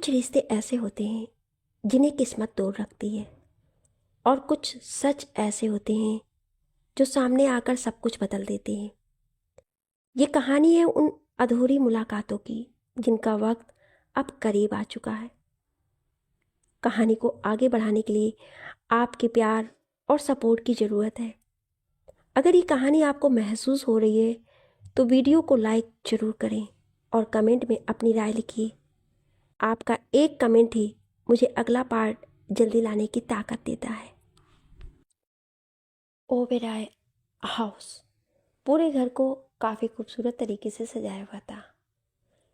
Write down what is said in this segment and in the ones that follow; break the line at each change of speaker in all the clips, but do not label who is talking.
कुछ रिश्ते ऐसे होते हैं जिन्हें किस्मत तोड़ रखती है, और कुछ सच ऐसे होते हैं जो सामने आकर सब कुछ बदल देते हैं। ये कहानी है उन अधूरी मुलाकातों की जिनका वक्त अब करीब आ चुका है। कहानी को आगे बढ़ाने के लिए आपके प्यार और सपोर्ट की ज़रूरत है। अगर ये कहानी आपको महसूस हो रही है तो वीडियो को लाइक ज़रूर करें और कमेंट में अपनी राय लिखिए। आपका एक कमेंट ही मुझे अगला पार्ट जल्दी लाने की ताकत देता है। ओबेरॉय हाउस पूरे घर को काफ़ी खूबसूरत तरीके से सजाया हुआ था।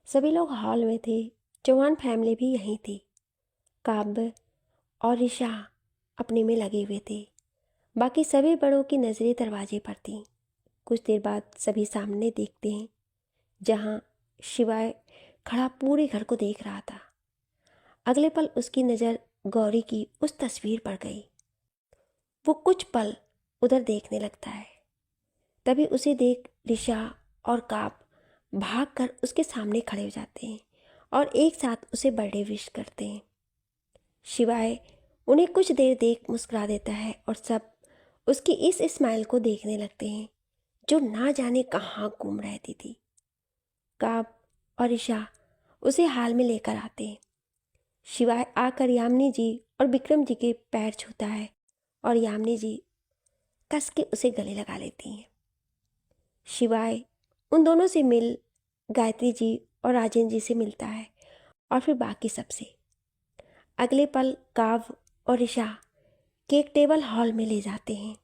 सभी लोग हॉल में थे। जवान फैमिली भी यहीं थी। काव्य और ऋषा अपने में लगे हुए थे। बाकी सभी बड़ों की नज़रें दरवाजे पर थीं। कुछ देर बाद सभी सामने देखते हैं जहाँ शिवाय खड़ा पूरे घर को देख रहा था। अगले पल उसकी नज़र गौरी की उस तस्वीर पर गई। वो कुछ पल उधर देखने लगता है। तभी उसे देख ऋषा और काप भागकर उसके सामने खड़े हो जाते हैं और एक साथ उसे बर्थडे विश करते हैं। शिवाय उन्हें कुछ देर देख मुस्कुरा देता है और सब उसकी इस स्माइल को देखने लगते हैं जो ना जाने कहाँ घूम रहती थी। काप और ऋषा उसे हाल में लेकर आते हैं। शिवाय आकर यामिनी जी और विक्रम जी के पैर छूता है और यामिनी जी कस के उसे गले लगा लेती हैं। शिवाय उन दोनों से मिल गायत्री जी और राजेंद्र जी से मिलता है और फिर बाकी सबसे। अगले पल काव और ऋषा केक टेबल हॉल में ले जाते हैं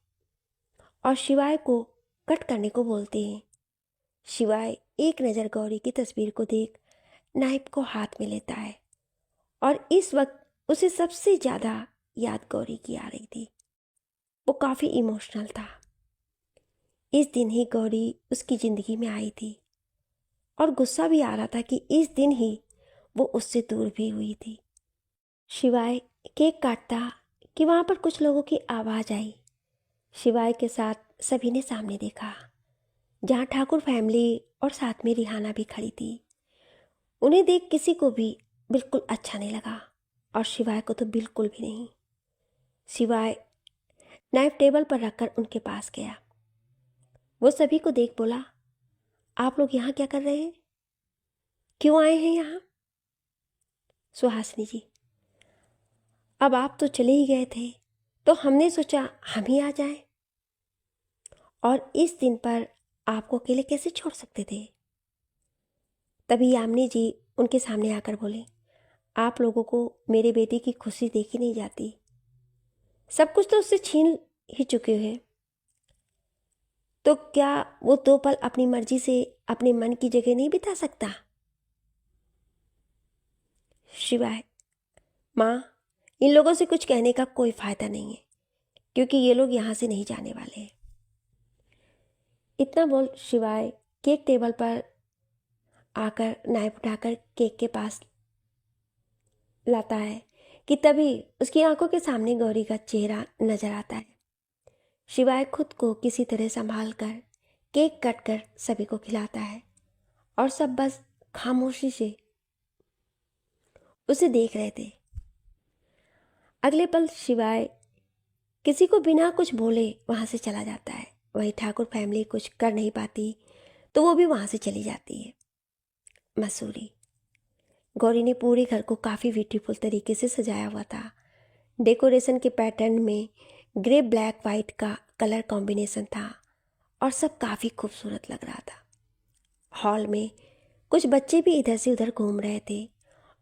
और शिवाय को कट करने को बोलते हैं। शिवाय एक नज़र गौरी की तस्वीर को देख नाइफ को हाथ में लेता है और इस वक्त उसे सबसे ज़्यादा याद गौरी की आ रही थी। वो काफ़ी इमोशनल था। इस दिन ही गौरी उसकी ज़िंदगी में आई थी और गुस्सा भी आ रहा था कि इस दिन ही वो उससे दूर भी हुई थी। शिवाय केक काटता कि वहाँ पर कुछ लोगों की आवाज़ आई। शिवाय के साथ सभी ने सामने देखा जहाँ ठाकुर फैमिली और साथ में रिहाना भी खड़ी थी। उन्हें देख किसी को भी बिल्कुल अच्छा नहीं लगा और शिवाय को तो बिल्कुल भी नहीं। शिवाय नाइफ टेबल पर रखकर उनके पास गया। वो सभी को देख बोला, आप लोग यहाँ क्या कर रहे हैं? क्यों आए हैं यहाँ? सुहासिनी जी, अब आप तो चले ही गए थे तो हमने सोचा हम ही आ जाएं। और इस दिन पर आपको अकेले कैसे छोड़ सकते थे? तभी यामिनी जी उनके सामने आकर बोले, आप लोगों को मेरे बेटे की खुशी देखी नहीं जाती। सब कुछ तो उससे छीन ही चुके हैं, तो क्या वो 2 पल अपनी मर्जी से अपने मन की जगह नहीं बिता सकता? शिवाय, माँ, इन लोगों से कुछ कहने का कोई फायदा नहीं है क्योंकि ये लोग यहाँ से नहीं जाने वाले हैं। इतना बोल शिवाय केक टेबल पर आकर नाइफ उठाकर केक के पास लाता है कि तभी उसकी आंखों के सामने गौरी का चेहरा नजर आता है। शिवाय खुद को किसी तरह संभाल कर केक कट कर सभी को खिलाता है और सब बस खामोशी से उसे देख रहे थे। अगले पल शिवाय किसी को बिना कुछ बोले वहाँ से चला जाता है। वहीं ठाकुर फैमिली कुछ कर नहीं पाती तो वो भी वहाँ से चली जाती है। मसूरी गौरी ने पूरे घर को काफ़ी ब्यूटीफुल तरीके से सजाया हुआ था। डेकोरेशन के पैटर्न में ग्रे ब्लैक वाइट का कलर कॉम्बिनेशन था और सब काफ़ी खूबसूरत लग रहा था। हॉल में कुछ बच्चे भी इधर से उधर घूम रहे थे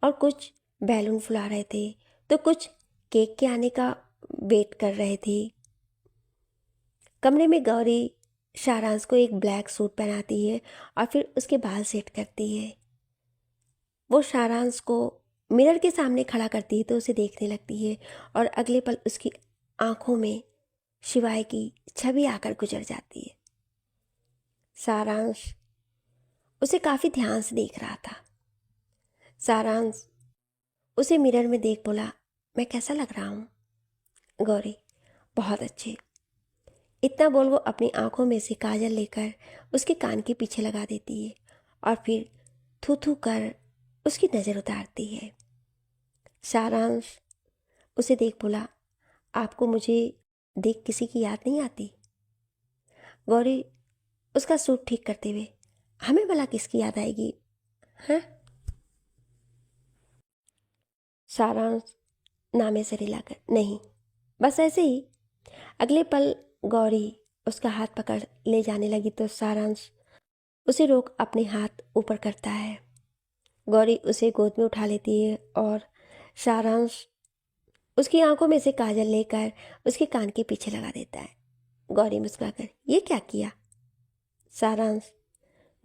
और कुछ बैलून फुला रहे थे तो कुछ केक के आने का वेट कर रहे थे। कमरे में गौरी सारांश को एक ब्लैक सूट पहनाती है और फिर उसके बाल सेट करती है। वो सारांश को मिरर के सामने खड़ा करती है तो उसे देखने लगती है और अगले पल उसकी आंखों में शिवाय की छवि आकर गुजर जाती है। सारांश उसे काफ़ी ध्यान से देख रहा था। सारांश उसे मिरर में देख बोला, मैं कैसा लग रहा हूँ? गौरी, बहुत अच्छे। इतना बोल वो अपनी आंखों में से काजल लेकर उसके कान के पीछे लगा देती है और फिर थू थू कर उसकी नज़र उतारती है। सारांश उसे देख बोला, आपको मुझे देख किसी की याद नहीं आती? गौरी उसका सूट ठीक करते हुए, हमें भला किसकी याद आएगी, हैं? सारांश नामे से हिलाकर, नहीं, बस ऐसे ही। अगले पल गौरी उसका हाथ पकड़ ले जाने लगी तो सारांश उसे रोक अपने हाथ ऊपर करता है। गौरी उसे गोद में उठा लेती है और सारांश उसकी आंखों में से काजल लेकर उसके कान के पीछे लगा देता है। गौरी मुस्कुराकर, ये क्या किया? सारांश,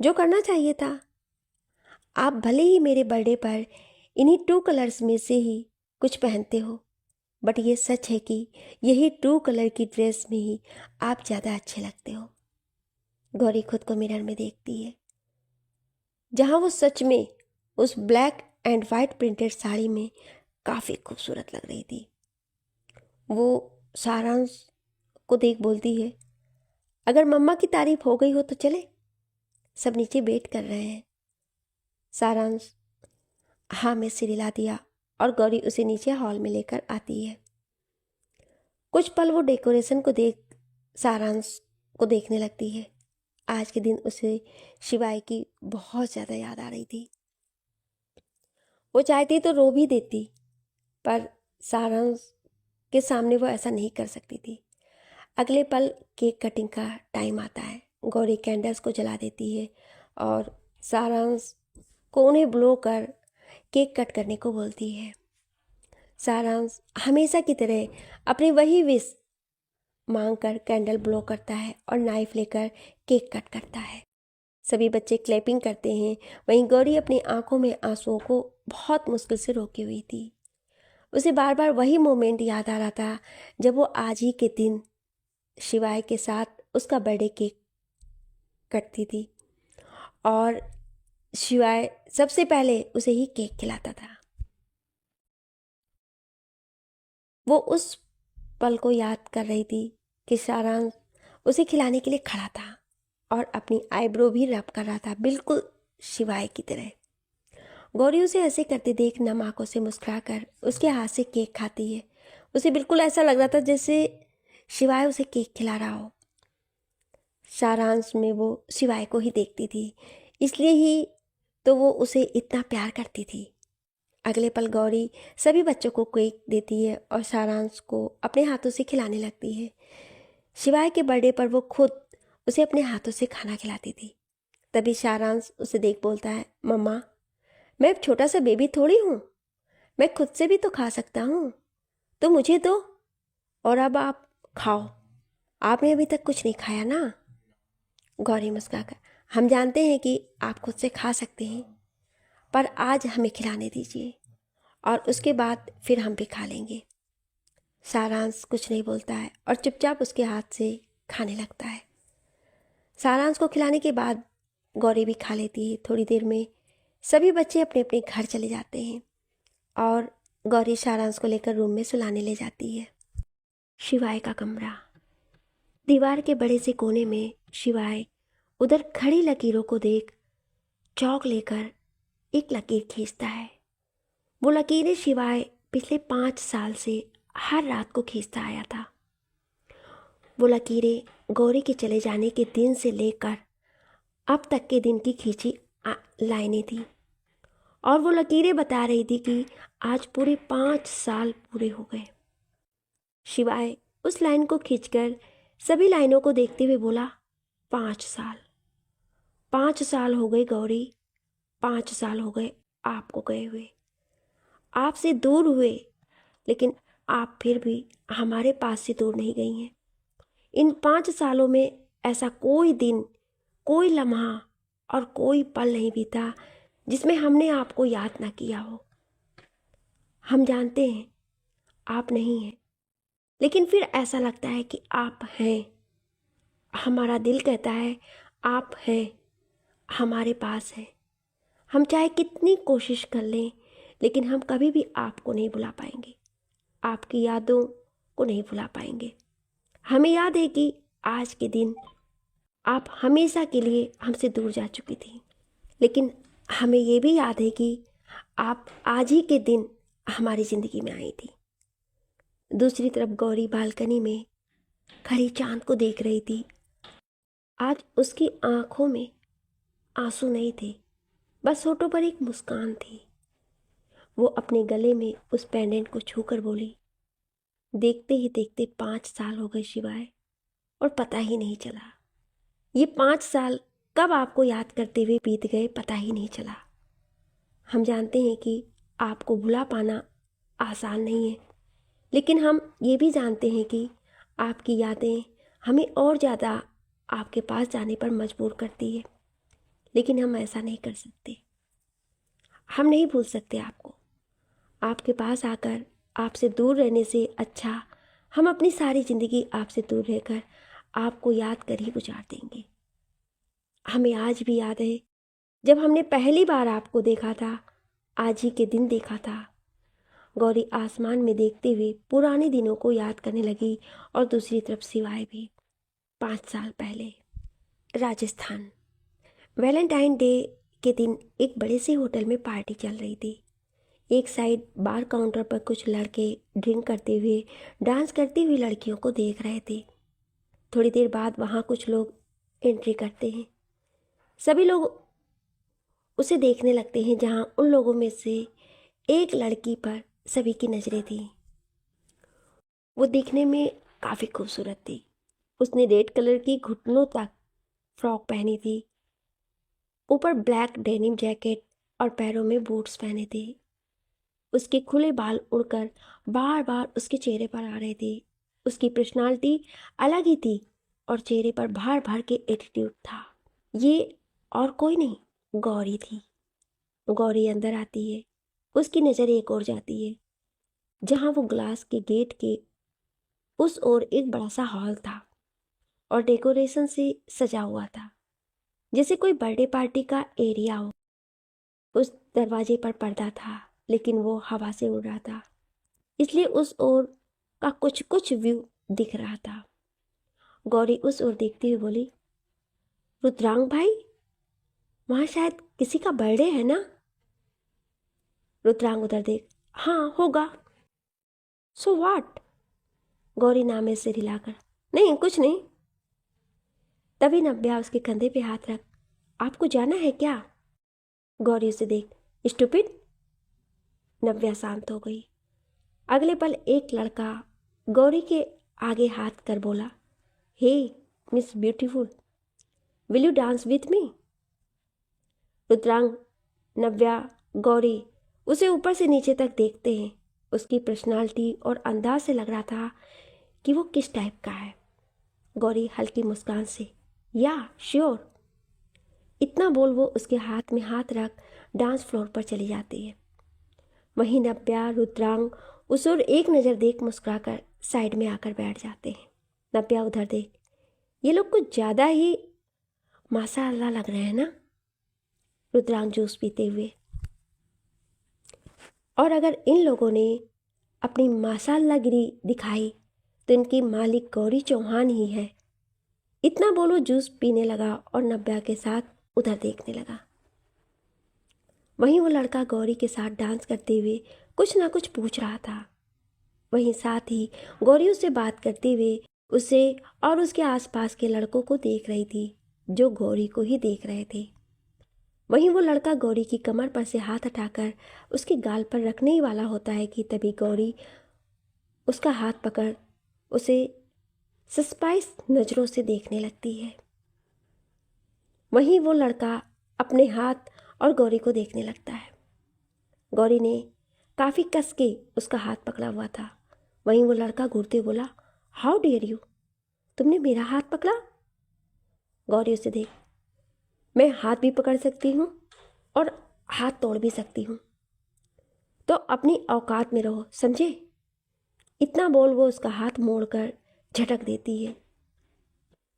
जो करना चाहिए था। आप भले ही मेरे बर्थडे पर इन्हीं 2 कलर्स में से ही कुछ पहनते हो, बट ये सच है कि यही 2 कलर की ड्रेस में ही आप ज़्यादा अच्छे लगते हो। गौरी खुद को मिरर में देखती है, जहाँ वो सच में उस black and white printed sari में काफ़ी खूबसूरत लग रही थी। वो सारांश को देख बोलती है, अगर मम्मा की तारीफ हो गई हो तो चले, सब नीचे वेट कर रहे हैं। सारांश हाँ में सिर हिला दिया और गौरी उसे नीचे हॉल में लेकर आती है। कुछ पल वो डेकोरेशन को देख सारांश को देखने लगती है। आज के दिन उसे शिवाय की बहुत ज़्यादा याद आ रही थी। वो चाहती तो रो भी देती, पर सारांश के सामने वो ऐसा नहीं कर सकती थी। अगले पल केक कटिंग का टाइम आता है। गौरी कैंडल्स को जला देती है और सारांश को उन्हें ब्लो कर केक कट करने को बोलती है। सारांश हमेशा की तरह अपनी वही विश मांग कर कैंडल ब्लो करता है और नाइफ लेकर केक कट करता है। सभी बच्चे क्लैपिंग करते हैं। वहीं गौरी अपनी आंखों में आंसुओं को बहुत मुश्किल से रोकी हुई थी। उसे बार बार वही मोमेंट याद आ रहा था जब वो आज ही के दिन शिवाय के साथ उसका बर्थडे केक कटती थी और शिवाय सबसे पहले उसे ही केक खिलाता था। वो उस पल को याद कर रही थी कि सारांश उसे खिलाने के लिए खड़ा था और अपनी आईब्रो भी रब कर रहा था, बिल्कुल शिवाय की तरह। गौरी उसे ऐसे करते देख नम आंखों से मुस्कुराकर उसके हाथ से केक खाती है। उसे बिल्कुल ऐसा लग रहा था जैसे शिवाय उसे केक खिला रहा हो। सारांश में वो शिवाय को ही देखती थी, इसलिए ही तो वो उसे इतना प्यार करती थी। अगले पल गौरी सभी बच्चों को केक देती है और सारांश को अपने हाथों से खिलाने लगती है। शिवाय के बर्थडे पर वो खुद उसे अपने हाथों से खाना खिलाती थी। तभी सारांश उसे देख बोलता है, मम्मा, मैं अब छोटा सा बेबी थोड़ी हूँ, मैं खुद से भी तो खा सकता हूँ, तो मुझे दो और अब आप खाओ। आपने अभी तक कुछ नहीं खाया ना? गौरी मुस्कुराकर, हम जानते हैं कि आप खुद से खा सकते हैं, पर आज हमें खिलाने दीजिए और उसके बाद फिर हम भी खा लेंगे। सारांश कुछ नहीं बोलता है और चुपचाप उसके हाथ से खाने लगता है। सारांश को खिलाने के बाद गौरी भी खा लेती है। थोड़ी देर में सभी बच्चे अपने अपने घर चले जाते हैं और गौरी सारांश को लेकर रूम में सुलाने ले जाती है। शिवाय का कमरा। दीवार के बड़े से कोने में शिवाय उधर खड़ी लकीरों को देख चौक लेकर एक लकीर खींचता है। वो लकीरें शिवाय पिछले 5 साल से हर रात को खींचता आया था। वो लकीरें गौरी के चले जाने के दिन से लेकर अब तक के दिन की खींची लाइनें थी और वो लकीरें बता रही थी कि आज पूरे 5 साल पूरे हो गए। शिवाय उस लाइन को खींचकर सभी लाइनों को देखते हुए बोला, 5 साल, 5 साल हो गए गौरी, 5 साल हो गए आपको गए हुए, आपसे दूर हुए, लेकिन आप फिर भी हमारे पास से दूर नहीं गई हैं। इन 5 सालों में ऐसा कोई दिन, कोई लम्हा और कोई पल नहीं बीता जिसमें हमने आपको याद ना किया हो। हम जानते हैं आप नहीं हैं, लेकिन फिर ऐसा लगता है कि आप हैं। हमारा दिल कहता है आप हैं, हमारे पास हैं। हम चाहे कितनी कोशिश कर लें, लेकिन हम कभी भी आपको नहीं भुला पाएंगे, आपकी यादों को नहीं भुला पाएंगे। हमें याद है कि आज के दिन आप हमेशा के लिए हमसे दूर जा चुकी थी, लेकिन हमें ये भी याद है कि आप आज ही के दिन हमारी ज़िंदगी में आई थी। दूसरी तरफ गौरी बालकनी में खड़ी चांद को देख रही थी। आज उसकी आंखों में आंसू नहीं थे, बस होठों पर एक मुस्कान थी। वो अपने गले में उस पेंडेंट को छूकर बोली, देखते ही देखते 5 साल हो गए शिवाय, और पता ही नहीं चला। ये 5 साल कब आपको याद करते हुए बीत गए पता ही नहीं चला। हम जानते हैं कि आपको भुला पाना आसान नहीं है, लेकिन हम ये भी जानते हैं कि आपकी यादें हमें और ज़्यादा आपके पास जाने पर मजबूर करती है। लेकिन हम ऐसा नहीं कर सकते। हम नहीं भूल सकते आपको। आपके पास आकर आपसे दूर रहने से अच्छा हम अपनी सारी ज़िंदगी आपसे दूर रहकर आपको याद कर ही गुजार देंगे। हमें आज भी याद है जब हमने पहली बार आपको देखा था, आज ही के दिन देखा था। गौरी आसमान में देखते हुए पुराने दिनों को याद करने लगी और दूसरी तरफ सिवाय भी। 5 साल पहले राजस्थान, वैलेंटाइन डे के दिन एक बड़े से होटल में पार्टी चल रही थी। एक साइड बार काउंटर पर कुछ लड़के ड्रिंक करते हुए डांस करती हुई लड़कियों को देख रहे थे। थोड़ी देर बाद वहाँ कुछ लोग एंट्री करते हैं। सभी लोग उसे देखने लगते हैं, जहाँ उन लोगों में से एक लड़की पर सभी की नज़रें थी। वो दिखने में काफ़ी खूबसूरत थी। उसने रेड कलर की घुटनों तक फ्रॉक पहनी थी, ऊपर ब्लैक डेनिम जैकेट और पैरों में बूट्स पहने थे। उसके खुले बाल उड़कर बार बार उसके चेहरे पर आ रहे थे। उसकी पर्सनालिटी अलग ही थी और चेहरे पर भार भार के एटीट्यूड था। ये और कोई नहीं, गौरी थी। गौरी अंदर आती है, उसकी नज़र एक ओर जाती है, जहाँ वो ग्लास के गेट के उस ओर एक बड़ा सा हॉल था और डेकोरेशन से सजा हुआ था, जैसे कोई बर्थडे पार्टी का एरिया हो। उस दरवाजे पर पर्दा था, लेकिन वो हवा से उड़ रहा था, इसलिए उस ओर का कुछ कुछ व्यू दिख रहा था। गौरी उस ओर देखते हुए बोली, रुद्रांग भाई, वहाँ शायद किसी का बर्थडे है ना? रुद्रांग उधर देख, हाँ होगा। So what? गौरी नामे से हिलाकर, नहीं कुछ नहीं। तभी नव्या उसके कंधे पे हाथ रख, आपको जाना है क्या? गौरी उसे देख, स्टूपिड। नव्या शांत हो गई। अगले पल एक लड़का गौरी के आगे हाथ कर बोला, hey miss beautiful, will you dance with me? Rudrang, Navya, Gauri उसे ऊपर से नीचे तक देखते हैं। उसकी पर्सनालिटी और अंदाज से लग रहा था कि वो किस टाइप का है। गौरी हल्की मुस्कान से, या श्योर, इतना बोल वो उसके हाथ में हाथ रख डांस फ्लोर पर चली जाती है। वहीं नव्या, रुद्रांग उस ओर एक नज़र देख मुस्कुराकर साइड में आकर बैठ जाते हैं। नव्या उधर देख, ये लोग कुछ ज़्यादा ही माशाअल्लाह लग रहे हैं ना? रुद्रांग जूस पीते हुए, और अगर इन लोगों ने अपनी माशाअल्लाहगिरी दिखाई तो इनकी मालिक गौरी चौहान ही है। इतना बोलो जूस पीने लगा और नव्या के साथ उधर देखने लगा। वहीं वो लड़का गौरी के साथ डांस करते हुए कुछ ना कुछ पूछ रहा था। वहीं साथ ही गौरी उससे बात करते हुए उसे और उसके आसपास के लड़कों को देख रही थी, जो गौरी को ही देख रहे थे। वहीं वो लड़का गौरी की कमर पर से हाथ हटाकर उसके गाल पर रखने ही वाला होता है कि तभी गौरी उसका हाथ पकड़ उसे सस्पाइस नज़रों से देखने लगती है। वहीं वो लड़का अपने हाथ और गौरी को देखने लगता है। गौरी ने काफ़ी कस के उसका हाथ पकड़ा हुआ था। वहीं वो लड़का घूरते बोला, हाउ डेयर यू, तुमने मेरा हाथ पकड़ा? गौरी उसे देख, मैं हाथ भी पकड़ सकती हूँ और हाथ तोड़ भी सकती हूँ, तो अपनी औकात में रहो, समझे? इतना बोल वो उसका हाथ मोड़कर झटक देती है।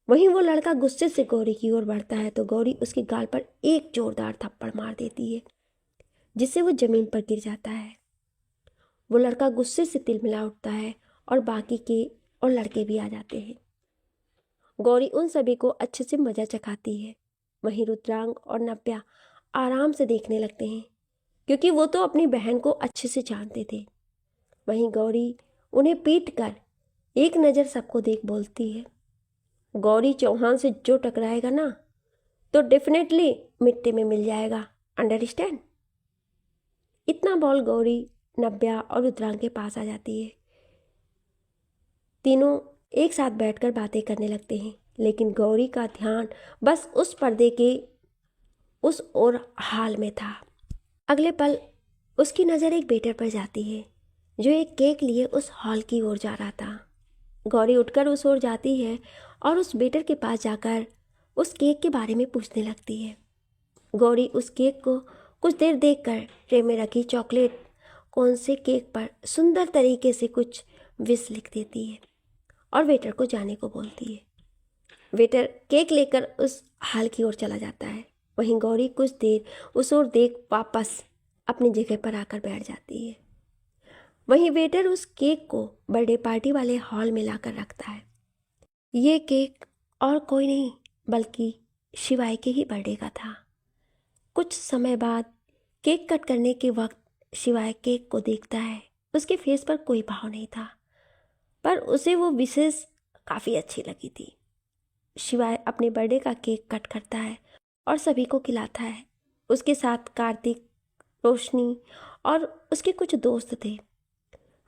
वहीं वो लड़का गुस्से से गौरी की ओर बढ़ता है तो गौरी उसके गाल पर एक जोरदार थप्पड़ मार देती है, जिससे वो जमीन पर गिर जाता है। वो लड़का गुस्से से तिलमिला उठता है और बाकी के और लड़के भी आ जाते हैं। गौरी उन सभी को अच्छे से मजा चखाती है। वहीं रुद्रांग और नव्या आराम से देखने लगते हैं। क्योंकि वो तो अपनी बहन को अच्छे से जानते थे। वहीं गौरी उन्हें पीट कर एक नज़र सबको देख बोलती है, गौरी चौहान से जो टकराएगा ना तो डेफिनेटली मिट्टी में मिल जाएगा, अंडरस्टैंड। इतना बोल गौरी नव्या और रुद्रांग के पास आ जाती है। तीनों एक साथ बैठकर बातें करने लगते हैं, लेकिन गौरी का ध्यान बस उस पर्दे के उस और हाल में था। अगले पल उसकी नज़र एक वेटर पर जाती है जो एक केक लिए उस हॉल की ओर जा रहा था। गौरी उठकर उस ओर जाती है और उस वेटर के पास जाकर उस केक के बारे में पूछने लगती है। गौरी उस केक को कुछ देर देखकर ट्रे में रखी चॉकलेट कौन से केक पर सुंदर तरीके से कुछ विश लिख देती है और वेटर को जाने को बोलती है। वेटर केक लेकर उस हॉल की ओर चला जाता है। वहीं गौरी कुछ देर उस ओर देख वापस अपनी जगह पर आकर बैठ जाती है। वहीं वेटर उस केक को बर्थडे पार्टी वाले हॉल में लाकर रखता है। ये केक और कोई नहीं बल्कि शिवाय के ही बर्थडे का था। कुछ समय बाद केक कट करने के वक्त शिवाय केक को देखता है। उसके फेस पर कोई भाव नहीं था, पर उसे वो विशेष काफ़ी अच्छी लगी थी। शिवाय अपने बर्थडे का केक कट करता है और सभी को खिलाता है। उसके साथ कार्तिक, रोशनी और उसके कुछ दोस्त थे।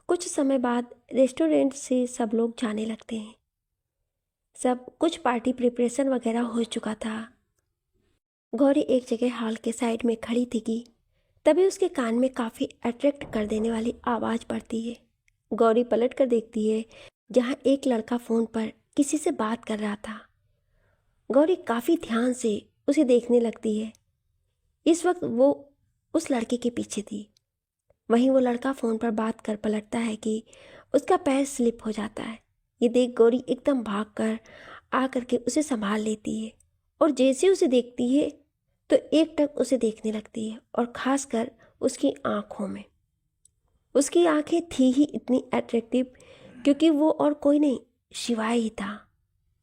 कुछ समय बाद रेस्टोरेंट से सब लोग जाने लगते हैं। सब कुछ पार्टी प्रिपरेशन वगैरह हो चुका था। गौरी एक जगह हॉल के साइड में खड़ी थी कि तभी उसके कान में काफ़ी अट्रैक्ट कर देने वाली आवाज़ पड़ती है। गौरी पलट कर देखती है जहाँ एक लड़का फ़ोन पर किसी से बात कर रहा था। गौरी काफ़ी ध्यान से उसे देखने लगती है। इस वक्त वो उस लड़के के पीछे थी। वहीं वो लड़का फ़ोन पर बात कर पलटता है कि उसका पैर स्लिप हो जाता है। ये देख गौरी एकदम भाग कर आकर के उसे संभाल लेती है और जैसे उसे देखती है तो एकटक उसे देखने लगती है और ख़ासकर उसकी आँखों में। उसकी आंखें थी ही इतनी अट्रैक्टिव क्योंकि वो और कोई नहीं शिवाय ही था।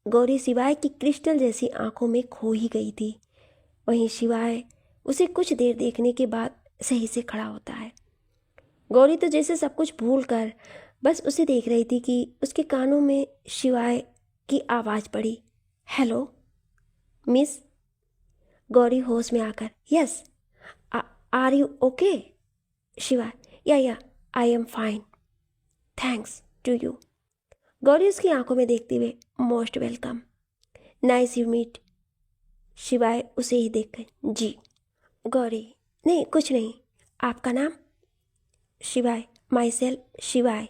गौरी शिवाय की क्रिस्टल जैसी आंखों में खो ही गई थी। वहीं शिवाय उसे कुछ देर देखने के बाद सही से खड़ा होता है। गौरी तो जैसे सब कुछ भूल कर बस उसे देख रही थी कि उसके कानों में शिवाय की आवाज़ पड़ी, हेलो मिस। गौरी होश में आकर, yes are you okay? Shivay, yeah I am fine, thanks to you. Gauri उसकी आंखों में देखते हुए, most welcome, nice you meet. Shivay उसे ही देख कर, जी। गौरी, नहीं कुछ नहीं, आपका नाम? शिवाय, माई सेल्फ शिवाय,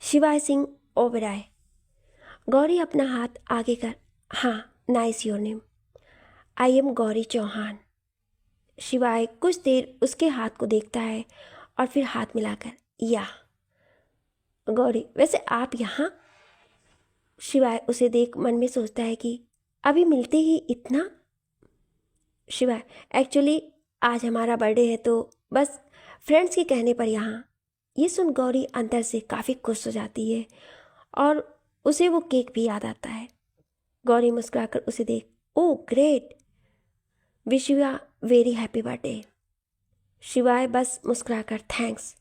शिवाय सिंह ओबराय। गौरी अपना हाथ आगे कर, हाँ nice your name, I am Gauri Chauhan. Shivay कुछ देर उसके हाथ को देखता है और फिर हाथ मिलाकर, या। गौरी, वैसे आप यहाँ? शिवाय उसे देख मन में सोचता है कि अभी मिलते ही इतना। शिवाय, एक्चुअली आज हमारा बर्थडे है तो बस फ्रेंड्स के कहने पर यहाँ। ये सुन गौरी अंदर से काफ़ी खुश हो जाती है और उसे वो केक भी याद आता है। गौरी मुस्कुराकर उसे देख, oh great, wish you a very happy birthday. शिवाय बस मुस्कुराकर थैंक्स।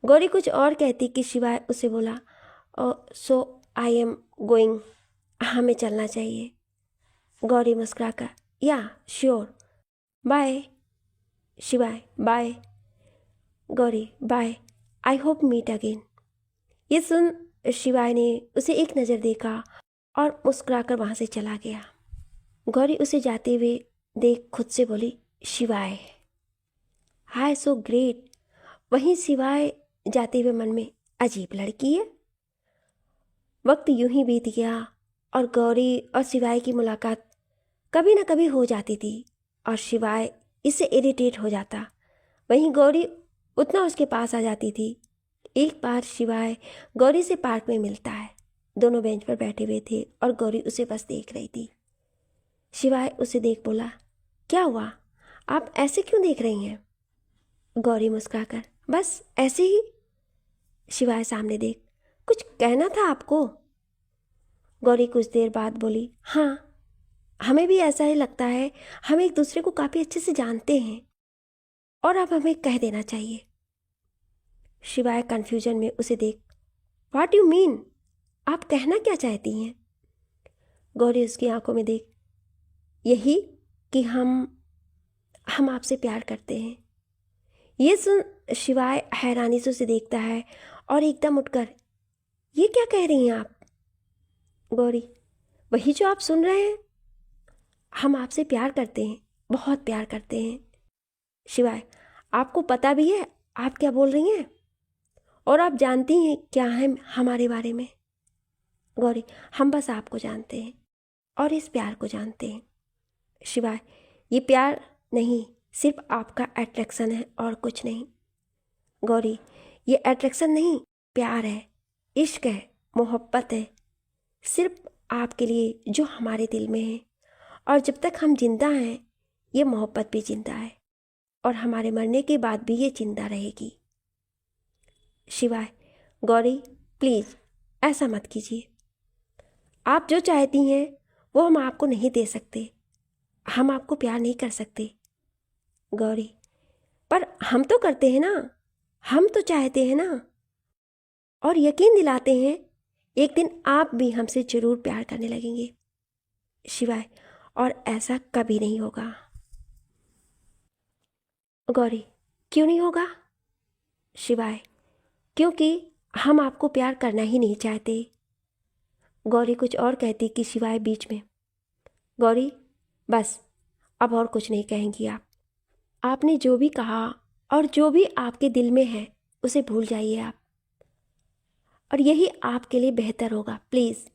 गौरी कुछ और कहती कि शिवाय उसे बोला, सो आई एम गोइंग, हमें चलना चाहिए। गौरी मुस्कुराकर, yeah sure, bye. Shivay, bye. Gauri, bye, I hope meet again. ये सुन शिवाय ने उसे एक नज़र देखा और मुस्कुराकर वहाँ से चला गया। गौरी उसे जाते हुए देख खुद से बोली, शिवाय, हाय सो ग्रेट। वहीं शिवाय जाते हुए मन में, अजीब लड़की है। वक्त यूं ही बीत गया और गौरी और शिवाय की मुलाकात कभी ना कभी हो जाती थी और शिवाय इससे इरिटेट हो जाता। वहीं गौरी उतना उसके पास आ जाती थी। एक बार शिवाय गौरी से पार्क में मिलता है। दोनों बेंच पर बैठे हुए थे और गौरी उसे बस देख रही थी। शिवाय उसे देख बोला, क्या हुआ, आप ऐसे क्यों देख रही हैं? गौरी मुस्कुराकर, बस ऐसे ही। शिवाय सामने देख, कुछ कहना था आपको? गौरी कुछ देर बाद बोली, हाँ हमें भी ऐसा ही लगता है, हम एक दूसरे को काफ़ी अच्छे से जानते हैं। और अब हमें कह देना चाहिए। शिवाय कन्फ्यूजन में उसे देख, व्हाट यू मीन, आप कहना क्या चाहती हैं? गौरी उसकी आंखों में देख, यही कि हम आपसे प्यार करते हैं। ये सुन शिवाय हैरानी से उसे देखता है और एकदम उठकर, ये क्या कह रही हैं आप? गौरी, वही जो आप सुन रहे हैं, हम आपसे प्यार करते हैं, बहुत प्यार करते हैं। शिवाय, आपको पता भी है आप क्या बोल रही हैं? और आप जानती हैं क्या है हमारे बारे में? गौरी, हम बस आपको जानते हैं और इस प्यार को जानते हैं। शिवाय, ये प्यार नहीं, सिर्फ आपका अट्रैक्शन है और कुछ नहीं। गौरी, ये अट्रैक्शन नहीं, प्यार है, इश्क है, मोहब्बत है, सिर्फ आपके लिए जो हमारे दिल में है। और जब तक हम जिंदा हैं ये मोहब्बत भी जिंदा है और हमारे मरने के बाद भी ये जिंदा रहेगी। शिवाय, गौरी प्लीज़ ऐसा मत कीजिए। आप जो चाहती हैं वो हम आपको नहीं दे सकते, हम आपको प्यार नहीं कर सकते। गौरी, पर हम तो करते हैं ना, हम तो चाहते हैं ना, और यकीन दिलाते हैं एक दिन आप भी हमसे जरूर प्यार करने लगेंगे। शिवाय, और ऐसा कभी नहीं होगा। गौरी, क्यों नहीं होगा? शिवाय, क्योंकि हम आपको प्यार करना ही नहीं चाहते। गौरी कुछ और कहती कि शिवाय बीच में, गौरी बस, अब और कुछ नहीं कहेंगी आप। आपने जो भी कहा और जो भी आपके दिल में है उसे भूल जाइए आप, और यही आपके लिए बेहतर होगा, प्लीज़।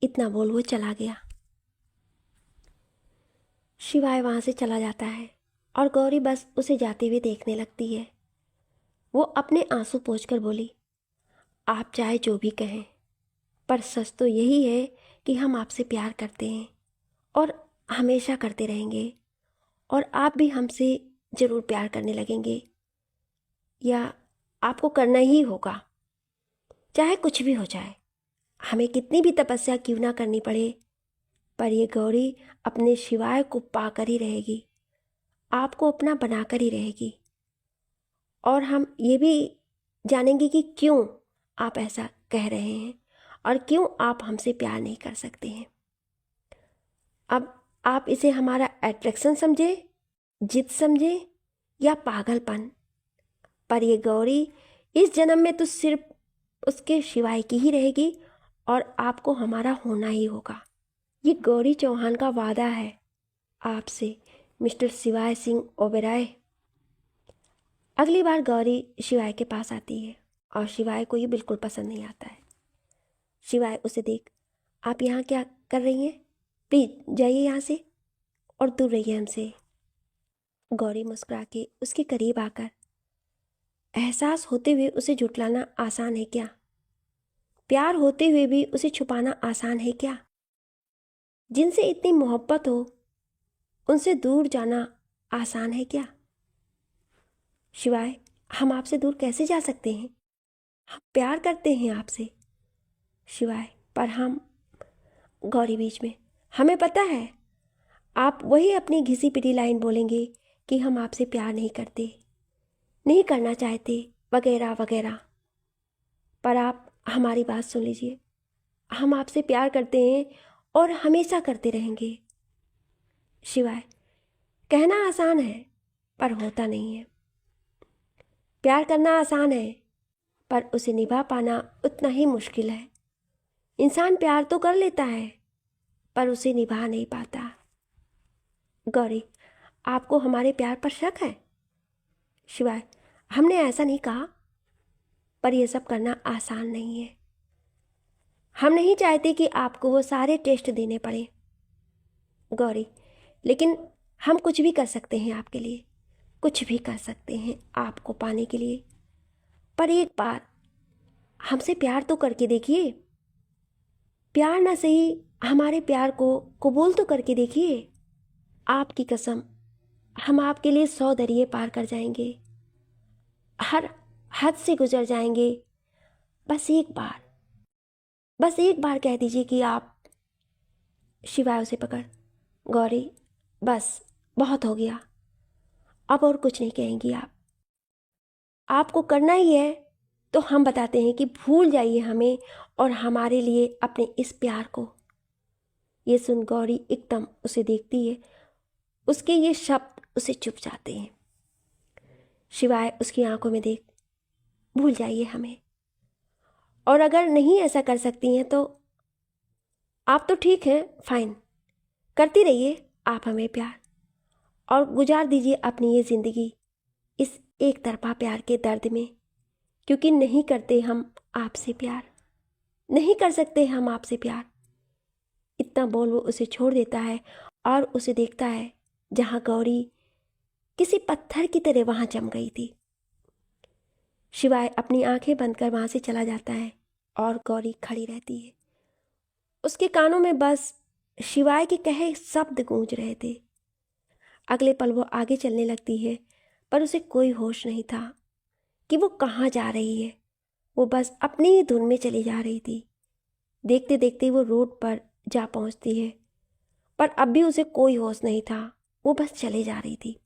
इतना बोल वो चला गया। शिवाय वहाँ से चला जाता है और गौरी बस उसे जाते हुए देखने लगती है। वो अपने आंसू पोंछकर बोली, आप चाहे जो भी कहें, पर सच तो यही है कि हम आपसे प्यार करते हैं और हमेशा करते रहेंगे, और आप भी हमसे ज़रूर प्यार करने लगेंगे, या आपको करना ही होगा, चाहे कुछ भी हो जाए, हमें कितनी भी तपस्या क्यों ना करनी पड़े, पर ये गौरी अपने शिवाय को पाकर ही रहेगी, आपको अपना बनाकर ही रहेगी। और हम ये भी जानेंगे कि क्यों आप ऐसा कह रहे हैं और क्यों आप हमसे प्यार नहीं कर सकते हैं। अब आप इसे हमारा अट्रैक्शन समझे, जिद समझे, या पागलपन, पर ये गौरी इस जन्म में तो सिर्फ उसके शिवाय की ही रहेगी और आपको हमारा होना ही होगा। ये गौरी चौहान का वादा है आपसे, मिस्टर शिवाय सिंह ओबेरॉय। अगली बार गौरी शिवाय के पास आती है और शिवाय को ये बिल्कुल पसंद नहीं आता है। शिवाय उसे देख, आप यहाँ क्या कर रही हैं? प्लीज़ जाइए यहाँ से और दूर रहिए हमसे। गौरी मुस्कुरा के उसके करीब आकर, एहसास होते हुए उसे झुठलाना आसान है क्या? प्यार होते हुए भी उसे छुपाना आसान है क्या? जिनसे इतनी मोहब्बत हो उनसे दूर जाना आसान है क्या? शिवाय, हम आपसे दूर कैसे जा सकते हैं? हम प्यार करते हैं आपसे। शिवाय, पर हम। गौरी बीच में, हमें पता है आप वही अपनी घिसी पिटी लाइन बोलेंगे कि हम आपसे प्यार नहीं करते, नहीं करना चाहते, वगैरह वगैरह, पर आप हमारी बात सुन लीजिए, हम आपसे प्यार करते हैं और हमेशा करते रहेंगे। शिवाय, कहना आसान है पर होता नहीं है। प्यार करना आसान है पर उसे निभा पाना उतना ही मुश्किल है। इंसान प्यार तो कर लेता है पर उसे निभा नहीं पाता। गौरी, आपको हमारे प्यार पर शक है? शिवाय, हमने ऐसा नहीं कहा, पर यह सब करना आसान नहीं है। हम नहीं चाहते कि आपको वो सारे टेस्ट देने पड़े। गौरी, लेकिन हम कुछ भी कर सकते हैं आपके लिए, कुछ भी कर सकते हैं आपको पाने के लिए, पर एक बार हमसे प्यार तो करके देखिए। प्यार ना सही, हमारे प्यार को कबूल तो करके देखिए। आपकी कसम, हम आपके लिए 100 दरिये पार कर जाएंगे, हर हद से गुजर जाएंगे। बस एक बार, बस एक बार कह दीजिए कि आप। शिवाय उसे पकड़, गौरी बस, बहुत हो गया, अब और कुछ नहीं कहेंगी आप। आपको करना ही है तो हम बताते हैं कि भूल जाइए हमें और हमारे लिए अपने इस प्यार को। ये सुन गौरी एकदम उसे देखती है, उसके ये शब्द उसे चुभ जाते हैं। शिवाय उसकी आंखों में देख, भूल जाइए हमें, और अगर नहीं ऐसा कर सकती हैं तो आप तो ठीक हैं, फाइन, करती रहिए आप हमें प्यार, और गुजार दीजिए अपनी ये ज़िंदगी इस एक तरफा प्यार के दर्द में, क्योंकि नहीं करते हम आपसे प्यार, नहीं कर सकते हम आपसे प्यार। इतना बोल वो उसे छोड़ देता है और उसे देखता है जहाँ गौरी किसी पत्थर की तरह वहाँ जम गई थी। शिवाय अपनी आंखें बंद कर वहाँ से चला जाता है और गौरी खड़ी रहती है। उसके कानों में बस शिवाय के कहे शब्द गूंज रहे थे। अगले पल वो आगे चलने लगती है, पर उसे कोई होश नहीं था कि वो कहाँ जा रही है। वो बस अपनी ही धुन में चली जा रही थी। देखते देखते वो रोड पर जा पहुंचती है, पर अब भी उसे कोई होश नहीं था, वो बस चले जा रही थी।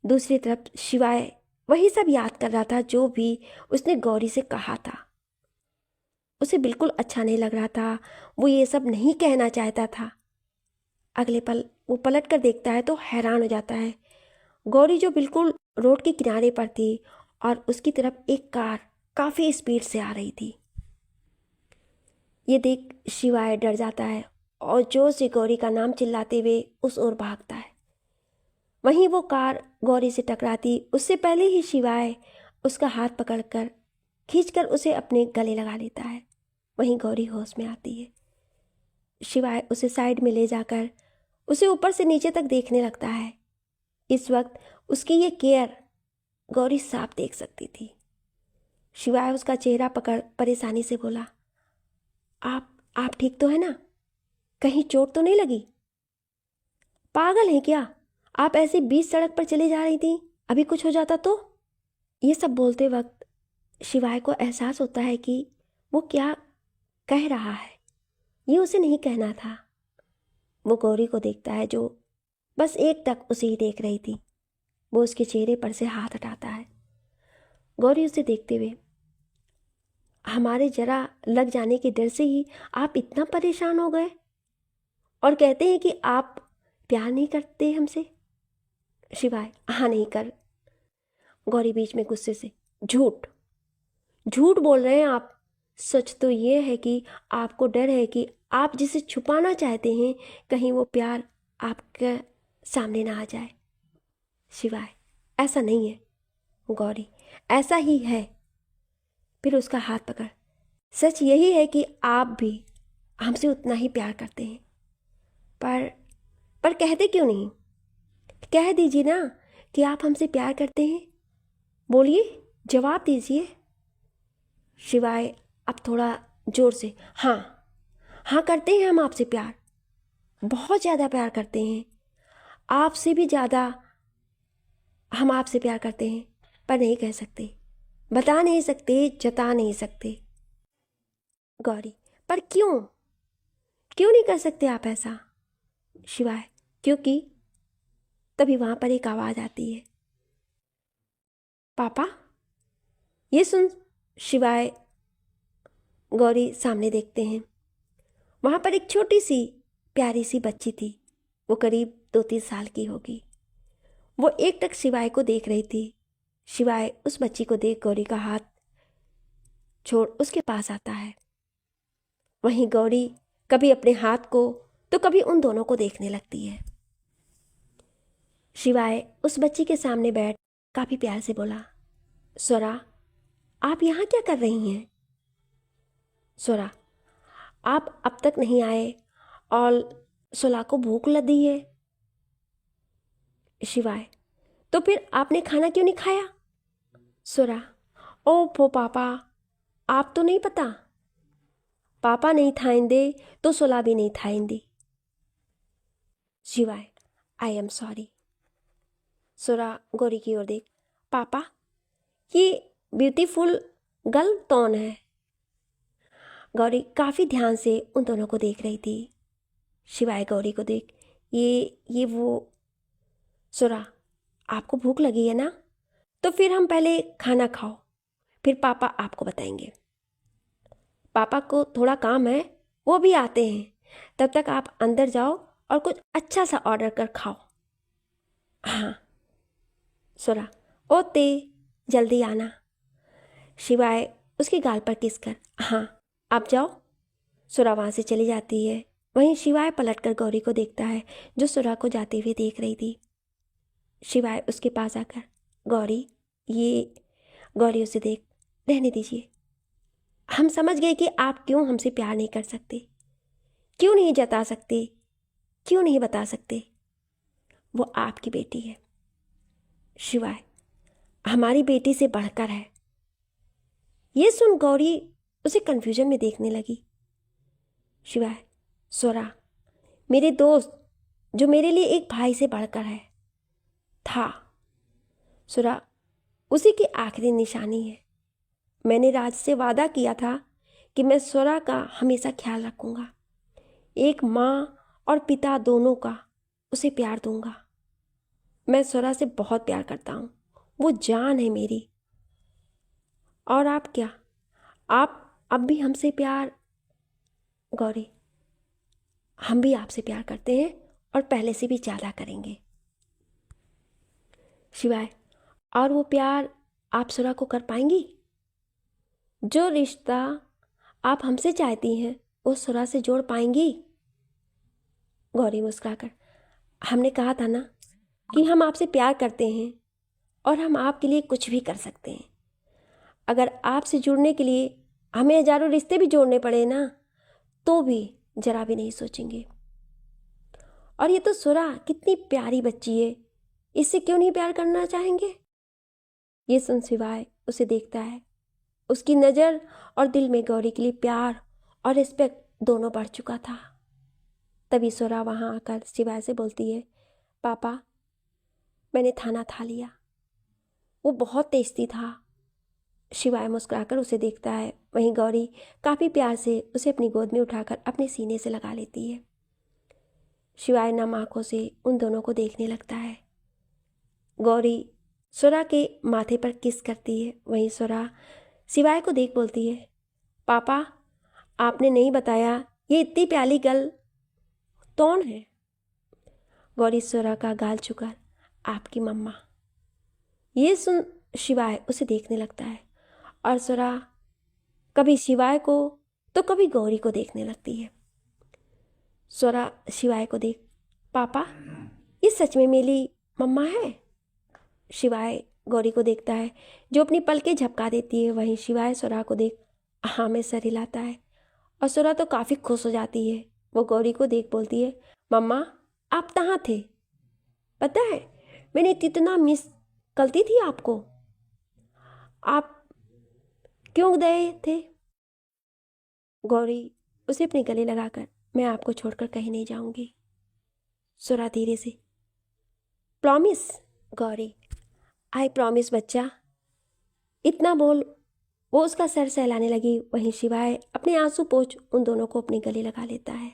दूसरी तरफ शिवाय वही सब याद कर रहा था जो भी उसने गौरी से कहा था। उसे बिल्कुल अच्छा नहीं लग रहा था, वो ये सब नहीं कहना चाहता था। अगले पल वो पलट कर देखता है तो हैरान हो जाता है। गौरी जो बिल्कुल रोड के किनारे पर थी और उसकी तरफ एक कार काफ़ी स्पीड से आ रही थी। ये देख शिवाय डर जाता है और जोर से गौरी का नाम चिल्लाते हुए उस ओर भागता है। वहीं वो कार गौरी से टकराती उससे पहले ही शिवाय उसका हाथ पकड़कर खींचकर उसे अपने गले लगा लेता है। वहीं गौरी होश में आती है। शिवाय उसे साइड में ले जाकर उसे ऊपर से नीचे तक देखने लगता है। इस वक्त उसकी ये केयर गौरी साफ देख सकती थी। शिवाय उसका चेहरा पकड़ परेशानी से बोला, आप ठीक तो है ना? कहीं चोट तो नहीं लगी? पागल हैं क्या आप? ऐसे बीच सड़क पर चली जा रही थी, अभी कुछ हो जाता तो? ये सब बोलते वक्त शिवाय को एहसास होता है कि वो क्या कह रहा है, ये उसे नहीं कहना था। वो गौरी को देखता है जो बस एक टक उसे ही देख रही थी। वो उसके चेहरे पर से हाथ हटाता है। गौरी उसे देखते हुए, हमारे जरा लग जाने के डर से ही आप इतना परेशान हो गए और कहते हैं कि आप प्यार नहीं करते हमसे? शिवाय, हाँ नहीं कर। गौरी बीच में गुस्से से, झूठ झूठ बोल रहे हैं आप। सच तो ये है कि आपको डर है कि आप जिसे छुपाना चाहते हैं कहीं वो प्यार आपके सामने ना आ जाए। शिवाय, ऐसा नहीं है। गौरी, ऐसा ही है। फिर उसका हाथ पकड़, सच यही है कि आप भी हमसे उतना ही प्यार करते हैं, पर कहते क्यों नहीं? कह दीजिए ना कि आप हमसे प्यार करते हैं। बोलिए, जवाब दीजिए। शिवाय अब थोड़ा जोर से, हाँ हाँ करते हैं हम आपसे प्यार, बहुत ज़्यादा प्यार करते हैं, आपसे भी ज़्यादा हम आपसे प्यार करते हैं, पर नहीं कह सकते, बता नहीं सकते, जता नहीं सकते। गौरी, पर क्यों क्यों नहीं कर सकते आप ऐसा? शिवाय, क्योंकि तभी वहाँ पर एक आवाज़ आती है, पापा। ये सुन शिवाय गौरी सामने देखते हैं। वहाँ पर एक छोटी सी प्यारी सी बच्ची थी। वो करीब 2-3 साल की होगी। वो एक टक शिवाय को देख रही थी। शिवाय उस बच्ची को देख गौरी का हाथ छोड़ उसके पास आता है। वहीं गौरी कभी अपने हाथ को तो कभी उन दोनों को देखने लगती है। शिवाय उस बच्ची के सामने बैठ काफ़ी प्यार से बोला, स्वरा, आप यहाँ क्या कर रही हैं? स्वरा, आप अब तक नहीं आए और सुला को भूख लगी है। शिवाय, तो फिर आपने खाना क्यों नहीं खाया? सुरा, ओ फो पापा, आप तो नहीं पता, पापा नहीं थाइंदे तो सुला भी नहीं थाइंदी। शिवाय, आई एम सॉरी। सुरा गौरी की ओर देख, पापा, ये ब्यूटीफुल गर्ल कौन है? गौरी काफ़ी ध्यान से उन दोनों को देख रही थी। शिवाय गौरी को देख, ये वो। सुरा, आपको भूख लगी है ना, तो फिर हम पहले खाना खाओ, फिर पापा आपको बताएंगे। पापा को थोड़ा काम है, वो भी आते हैं, तब तक आप अंदर जाओ और कुछ अच्छा सा ऑर्डर कर खाओ। हाँ सुरा, ओते जल्दी आना। शिवाय उसके गाल पर किस कर, हाँ आप जाओ। सुरा वहाँ से चली जाती है। वहीं शिवाय पलटकर गौरी को देखता है, जो सुरा को जाते हुए देख रही थी। शिवाय उसके पास आकर, गौरी ये। गौरी उसे देख, रहने दीजिए, हम समझ गए कि आप क्यों हमसे प्यार नहीं कर सकते, क्यों नहीं जता सकते, क्यों नहीं बता सकते। वो आपकी बेटी है। शिवाय, हमारी बेटी से बढ़कर है। ये सुन गौरी उसे कंफ्यूजन में देखने लगी। शिवाय, स्वरा, मेरे दोस्त, जो मेरे लिए एक भाई से बढ़कर है, था। स्वरा, उसी की आखिरी निशानी है। मैंने राज से वादा किया था कि मैं स्वरा का हमेशा ख्याल रखूंगा, एक माँ और पिता दोनों का उसे प्यार दूंगा। मैं स्वरा से बहुत प्यार करता हूँ, वो जान है मेरी। और आप क्या, आप अब भी हमसे प्यार। गौरी, हम भी आपसे प्यार करते हैं और पहले से भी ज़्यादा करेंगे। शिवाय, और वो प्यार आप स्वरा को कर पाएंगी? जो रिश्ता आप हमसे चाहती हैं वो स्वरा से जोड़ पाएंगी? गौरी मुस्कुराकर, हमने कहा था ना कि हम आपसे प्यार करते हैं और हम आपके लिए कुछ भी कर सकते हैं। अगर आपसे जुड़ने के लिए हमें हजारों रिश्ते भी जोड़ने पड़े ना, तो भी जरा भी नहीं सोचेंगे। और ये तो सुरा कितनी प्यारी बच्ची है, इससे क्यों नहीं प्यार करना चाहेंगे? ये सुन शिवाय उसे देखता है। उसकी नज़र और दिल में गौरी के लिए प्यार और रिस्पेक्ट दोनों बढ़ चुका था। तभी सुरा वहाँ आकर शिवाय से बोलती है, पापा, मैंने खाना खा लिया, वो बहुत टेस्टी था। शिवाय मुस्कुराकर उसे देखता है। वहीं गौरी काफ़ी प्यार से उसे अपनी गोद में उठाकर अपने सीने से लगा लेती है। शिवाय नम आंखों से उन दोनों को देखने लगता है। गौरी सुरा के माथे पर किस करती है। वहीं सुरा शिवाय को देख बोलती है, पापा, आपने नहीं बताया ये इतनी प्यारी गर्ल कौन है? गौरी सुरा का गाल छूकर, आपकी मम्मा। ये सुन शिवाय उसे देखने लगता है और सुरा कभी शिवाय को तो कभी गौरी को देखने लगती है। सुरा शिवाय को देख, पापा, ये सच में मेरी मम्मा है? शिवाय गौरी को देखता है, जो अपनी पलकें झपका देती है। वहीं शिवाय सुरा को देख हाँ में सर हिलाता है और सुरा तो काफ़ी खुश हो जाती है। वो गौरी को देख बोलती है, मम्मा, आप कहाँ थे? पता है मैंने कितना मिस करती थी आपको। आप क्यों गए थे? गौरी उसे अपने गले लगाकर, मैं आपको छोड़कर कहीं नहीं जाऊंगी। सुरा धीरे से, प्रॉमिस? गौरी, आई प्रॉमिस बच्चा। इतना बोल वो उसका सर सहलाने लगी। वहीं शिवाय अपने आंसू पोंछ उन दोनों को अपने गले लगा लेता है।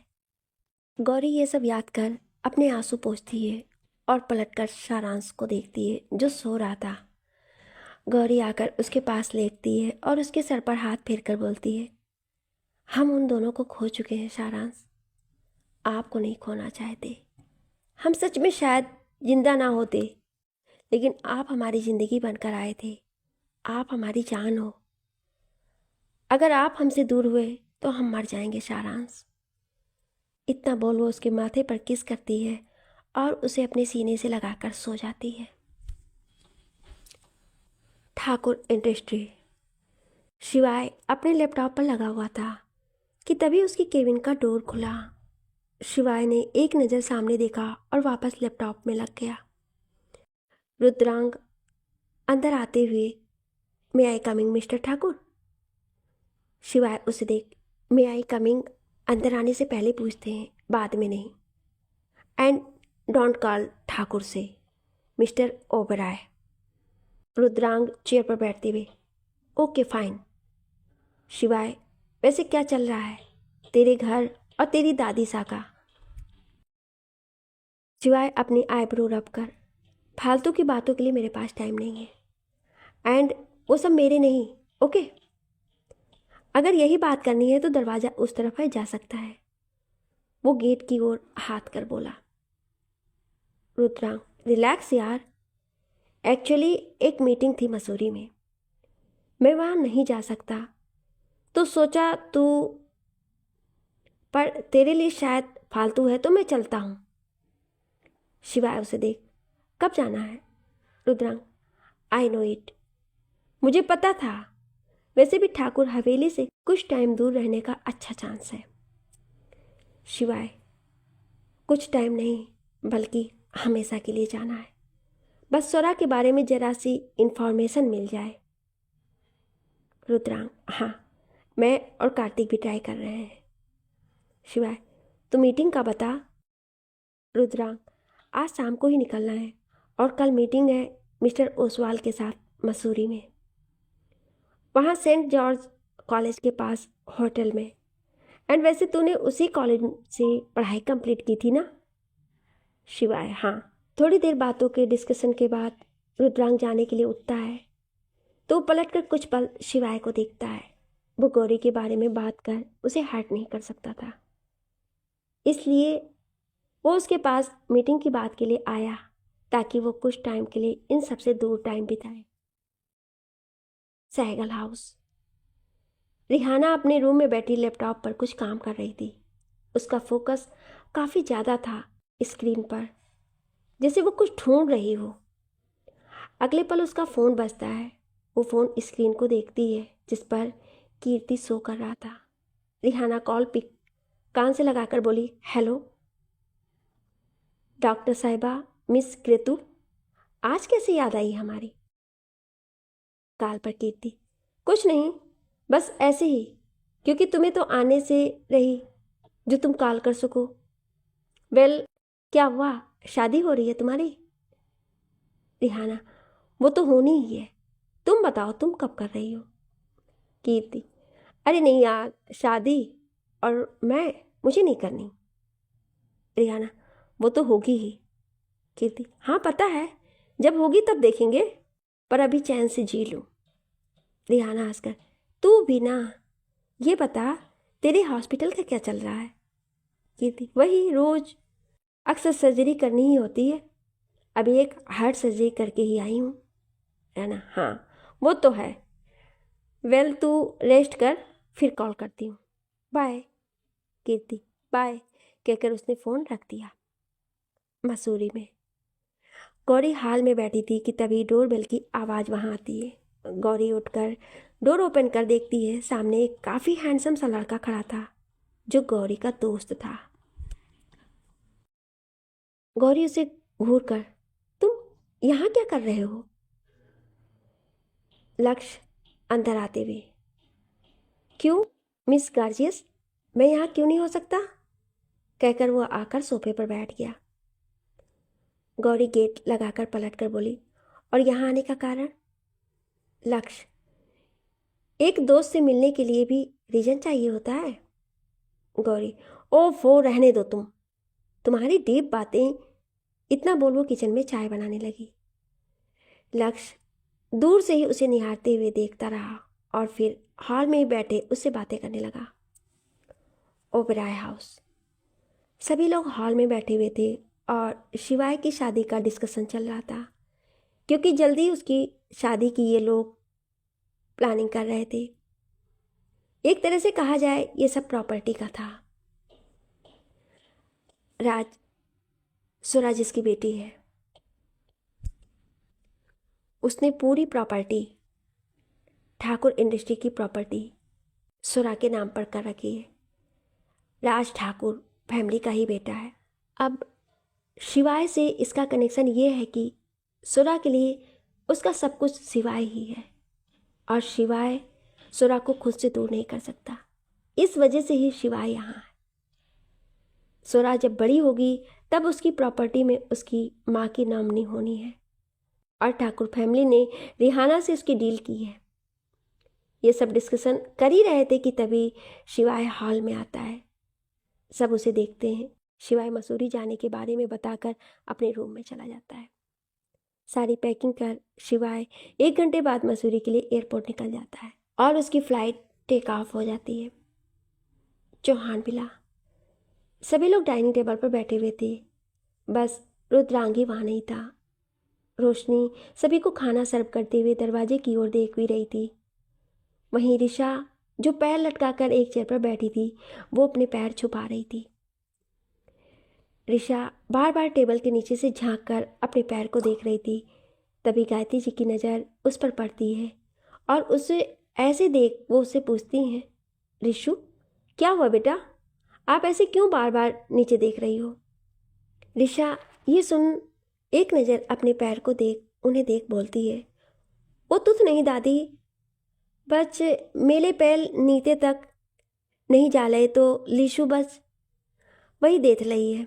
गौरी ये सब याद कर अपने आंसू पोंछती है और पलटकर सारांश को देखती है, जो सो रहा था। गौरी आकर उसके पास लेटती है और उसके सर पर हाथ फेरकर बोलती है, हम उन दोनों को खो चुके हैं सारांश, आपको नहीं खोना चाहते। हम सच में शायद जिंदा ना होते, लेकिन आप हमारी ज़िंदगी बनकर आए थे। आप हमारी जान हो। अगर आप हमसे दूर हुए तो हम मर जाएंगे सारांश। इतना बोल वो उसके माथे पर किस करती है और उसे अपने सीने से लगाकर सो जाती है। ठाकुर इंडस्ट्री। शिवाय अपने लैपटॉप पर लगा हुआ था कि तभी उसकी केबिन का डोर खुला। शिवाय ने एक नज़र सामने देखा और वापस लैपटॉप में लग गया। रुद्रांग अंदर आते हुए, मे आई कमिंग मिस्टर ठाकुर? शिवाय उसे देख, मे आई कमिंग अंदर आने से पहले पूछते हैं, बाद में नहीं। एंड डोंट कॉल ठाकुर से, मिस्टर ओबराय। रुद्रांग चेयर पर बैठते हुए, ओके फाइन। शिवाय, वैसे क्या चल रहा है तेरे घर और तेरी दादी सा का? शिवाय अपनी आईब्रो रब कर, फालतू की बातों के लिए मेरे पास टाइम नहीं है, एंड वो सब मेरे नहीं, ओके? अगर यही बात करनी है तो दरवाज़ा उस तरफ है, जा सकता है। वो गेट की ओर हाथ कर बोला। रुद्रांग, रिलैक्स यार, एक्चुअली एक मीटिंग थी मसूरी में, मैं वहाँ नहीं जा सकता, तो सोचा तू, पर तेरे लिए शायद फालतू है तो मैं चलता हूँ। शिवाय उसे देख, कब जाना है? रुद्रांग, आई नो इट, मुझे पता था। वैसे भी ठाकुर हवेली से कुछ टाइम दूर रहने का अच्छा चांस है। शिवाय, कुछ टाइम नहीं बल्कि हमेशा के लिए जाना है, बस स्वरा के बारे में जरा सी इंफॉर्मेशन मिल जाए। रुद्रांग, हाँ, मैं और कार्तिक भी ट्राई कर रहे हैं। शिवाय, तो मीटिंग का बता। रुद्रांग, आज शाम को ही निकलना है और कल मीटिंग है मिस्टर ओसवाल के साथ मसूरी में, वहाँ सेंट जॉर्ज कॉलेज के पास होटल में। एंड वैसे तूने उसी कॉलेज से पढ़ाई कंप्लीट की थी ना? शिवाय, हाँ। थोड़ी देर बातों के डिस्कशन के बाद रुद्रांग जाने के लिए उठता है तो पलट कर कुछ पल शिवाय को देखता है। वो गौरी के बारे में बात कर उसे हर्ट नहीं कर सकता था, इसलिए वो उसके पास मीटिंग की बात के लिए आया ताकि वो कुछ टाइम के लिए इन सबसे दूर टाइम बिताए। सहगल हाउस। रिहाना अपने रूम में बैठी लैपटॉप पर कुछ काम कर रही थी। उसका फोकस काफ़ी ज़्यादा था स्क्रीन पर, जैसे वो कुछ ढूंढ रही हो। अगले पल उसका फ़ोन बजता है। वो फ़ोन स्क्रीन को देखती है जिस पर कीर्ति शो कर रहा था। रिहाना कॉल पिक कान से लगाकर बोली, हेलो डॉक्टर साहिबा, मिस कृतु, आज कैसे याद आई हमारी? कॉल पर कीर्ति, कुछ नहीं, बस ऐसे ही, क्योंकि तुम्हें तो आने से रही जो तुम कॉल कर सको। वेल, क्या हुआ, शादी हो रही है तुम्हारी? रिहाना, वो तो होनी ही है, तुम बताओ तुम कब कर रही हो? कीर्ति, अरे नहीं यार, शादी और मैं, मुझे नहीं करनी। रिहाना, वो तो होगी ही। कीर्ति, हाँ पता है, जब होगी तब देखेंगे, पर अभी चैन से जी लो। रिहाना हंसकर, तू भी ना, ये बता तेरे हॉस्पिटल का क्या चल रहा है? कीर्ति, वही रोज, अक्सर सर्जरी करनी ही होती है, अभी एक हार्ट सर्जरी करके ही आई हूँ। है ना, हाँ वो तो है। वेल, तू रेस्ट कर, फिर कॉल करती हूँ, बाय। कीर्ति, बाय कहकर उसने फ़ोन रख दिया। मसूरी में गौरी हाल में बैठी थी कि तभी डोरबेल की आवाज़ वहाँ आती है। गौरी उठकर डोर ओपन कर देखती है, सामने एक काफ़ी हैंडसम सा लड़का खड़ा था जो गौरी का दोस्त था। गौरी उसे घूर कर, तुम यहाँ क्या कर रहे हो? लक्ष्य अंदर आते हुए, क्यों मिस गार्जियस, मैं यहाँ क्यों नहीं हो सकता? कहकर वो आकर सोफे पर बैठ गया। गौरी गेट लगाकर पलट कर बोली, और यहाँ आने का कारण? लक्ष्य, एक दोस्त से मिलने के लिए भी रीजन चाहिए होता है। गौरी, ओफो रहने दो, तुम्हारी डीप बातें। इतना बोल वो किचन में चाय बनाने लगी। लक्ष्य दूर से ही उसे निहारते हुए देखता रहा और फिर हॉल में ही बैठे उससे बातें करने लगा। ओबराय हाउस। सभी लोग हॉल में बैठे हुए थे और शिवाय की शादी का डिस्कशन चल रहा था, क्योंकि जल्दी उसकी शादी की ये लोग प्लानिंग कर रहे थे। एक तरह से कहा जाए ये सब प्रॉपर्टी का था। राज, सुरा जिसकी बेटी है, उसने पूरी प्रॉपर्टी, ठाकुर इंडस्ट्री की प्रॉपर्टी सुरा के नाम पर कर रखी है। राज ठाकुर फैमिली का ही बेटा है। अब शिवाय से इसका कनेक्शन ये है कि सुरा के लिए उसका सब कुछ शिवाय ही है और शिवाय सुरा को खुद से दूर नहीं कर सकता। इस वजह से ही शिवाय यहाँ है। सुरा जब बड़ी होगी तब उसकी प्रॉपर्टी में उसकी माँ की नॉमिनी होनी है और ठाकुर फैमिली ने रिहाना से उसकी डील की है। ये सब डिस्कशन कर ही रहे थे कि तभी शिवाय हॉल में आता है। सब उसे देखते हैं। शिवाय मसूरी जाने के बारे में बताकर अपने रूम में चला जाता है। सारी पैकिंग कर शिवाय 1 घंटे बाद मसूरी के लिए एयरपोर्ट निकल जाता है और उसकी फ़्लाइट टेक ऑफ हो जाती है। चौहान मिला। सभी लोग डाइनिंग टेबल पर बैठे हुए थे, बस रुद्रांगी वहाँ नहीं था। रोशनी सभी को खाना सर्व करते हुए दरवाजे की ओर देख भी रही थी। वहीं रिशा, जो पैर लटकाकर एक चेयर पर बैठी थी, वो अपने पैर छुपा रही थी। रिशा बार बार टेबल के नीचे से झांक कर अपने पैर को देख रही थी। तभी गायत्री जी की नज़र उस पर पड़ती है और उसे ऐसे देख वो उससे पूछती हैं, रिशु क्या हुआ बेटा, आप ऐसे क्यों बार बार नीचे देख रही हो? रिशा ये सुन एक नज़र अपने पैर को उन्हें देख बोलती है, वो तुझ नहीं दादी, बस मेले पैर नीचे तक नहीं जा रहे तो लिशु बस वही देख रही है।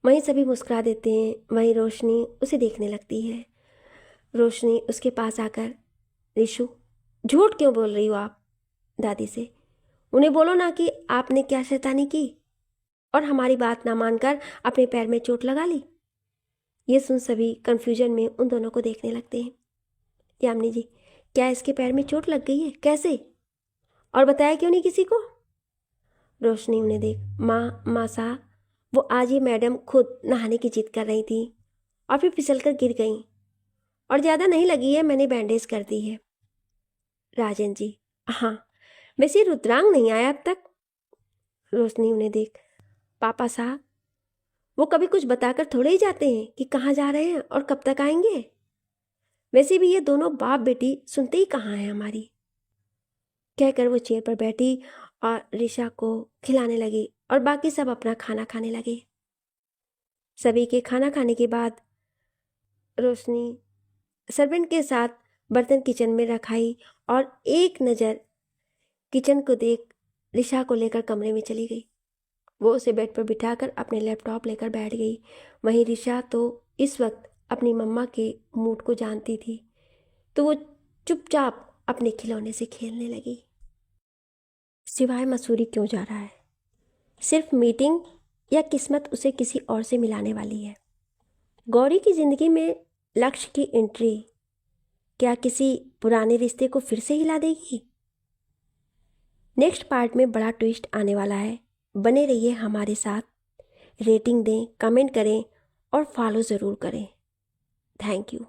वहीं सभी मुस्कुरा देते हैं। वहीं रोशनी उसे देखने लगती है। रोशनी उसके पास आकर, रिशु झूठ क्यों बोल रही हो आप दादी से? उन्हें बोलो ना कि आपने क्या शैतानी की और हमारी बात ना मानकर अपने पैर में चोट लगा ली। ये सुन सभी कन्फ्यूजन में उन दोनों को देखने लगते हैं। यामिनी जी, क्या इसके पैर में चोट लग गई है? कैसे? और बताया क्यों नहीं किसी को? रोशनी उन्हें देख, माँ साहब, वो आज ही मैडम खुद नहाने की जिद कर रही थी और फिर फिसल कर गिर गई और ज़्यादा नहीं लगी है, मैंने बैंडेज कर दी है। राजन जी, हाँ, वैसे रुद्रांग नहीं आया अब तक। रोशनी उन्हें देख, पापा साहब, वो कभी कुछ बताकर थोड़े ही जाते हैं कि कहाँ जा रहे हैं और कब तक आएंगे। वैसे भी ये दोनों बाप बेटी सुनते ही कहाँ हैं हमारी। कहकर वो चेयर पर बैठी और रिशा को खिलाने लगी और बाकी सब अपना खाना खाने लगे। सभी के खाना खाने के बाद रोशनी सर्वेंट के साथ बर्तन किचन में रखाई और एक नज़र किचन को देख रिशा को लेकर कमरे में चली गई। वो उसे बेड पर बिठाकर अपने लैपटॉप लेकर बैठ गई। वहीं रिशा तो इस वक्त अपनी मम्मा के मूड को जानती थी, तो वो चुपचाप अपने खिलौने से खेलने लगी। सिवाय मसूरी क्यों जा रहा है? सिर्फ मीटिंग या किस्मत उसे किसी और से मिलाने वाली है? गौरी की ज़िंदगी में लक्ष्य की एंट्री क्या किसी पुराने रिश्ते को फिर से हिला देगी? नेक्स्ट पार्ट में बड़ा ट्विस्ट आने वाला है। बने रहिए हमारे साथ। रेटिंग दें, कमेंट करें और फॉलो ज़रूर करें। Thank you.